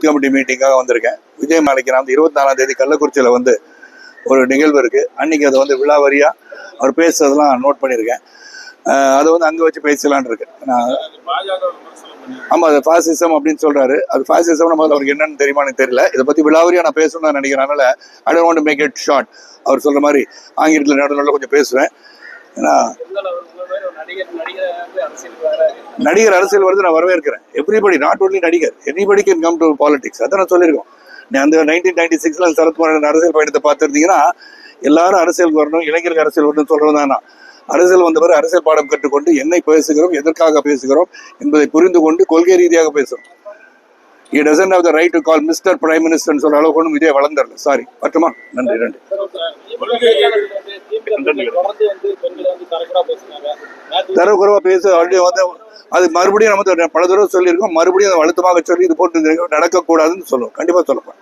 Booth committee மீட்டிங்காக வந்திருக்கேன். விஜய் மாலைக்கு நான் 24ஆம் தேதி கள்ளக்குறிச்சியில் வந்து ஒரு நிகழ்வு இருக்குது. அன்றைக்கி அதை வந்து விழாவாரியாக அவர் பேசுறதெல்லாம் நோட் பண்ணியிருக்கேன். அதை வந்து அங்கே வச்சு பேசலான் இருக்கேன். ஆமாம், அது ஃபாசிசம் அப்படின்னு சொல்கிறாரு. அது ஃபாசிசம் நம்ம அவருக்கு என்னன்னு தெரியுமா எனக்கு தெரியல. இதை பற்றி விழாவாரியாக நான் பேசணும்னு நான் நினைக்கிறேன். அதனால் I don't want to make it short. அவர் சொல்கிற மாதிரி ஆங்கிலத்தில் நடுநடுல கொஞ்சம் பேசுவேன். ஏன்னா நடிகர் அரசியல் வருது, நான் வரவேற்கிறேன். எவ்ரிபடி, நாட் ஓன்லி நடிகர், anybody can come to politics. அதான் நான் சொல்லியிருக்கோம். அந்த 1996 சரத்குமார் அரசியல் பயணத்தை பார்த்துருந்தீங்கன்னா எல்லாரும் அரசியலுக்கு வரணும், இளைஞருக்கு அரசியல் வரணும்னு சொல்றது தான். அரசியல் வந்தவர் அரசியல் பாடம் கற்றுக்கொண்டு என்ன பேசுகிறோம், எதற்காக பேசுகிறோம் என்பதை புரிந்து கொண்டு கொள்கை ரீதியாக பேசுகிறோம். He doesn't have the right to call Mr. Prime Minister சொல்ற அளவுக்கு ஒன்றும் விஜய் வளர்ந்துடல. சாரி, பட்டுமா? நன்றி நன்றி. தரக்குறைவா பேச ஆல்ரெடி வந்து அது மறுபடியும் நம்ம பல தடவை சொல்லியிருக்கோம். மறுபடியும் அதை அழுத்தமாக சொல்லி இது போட்டு நடக்கக்கூடாதுன்னு சொல்லுவோம். கண்டிப்பாக சொல்லப்போம்.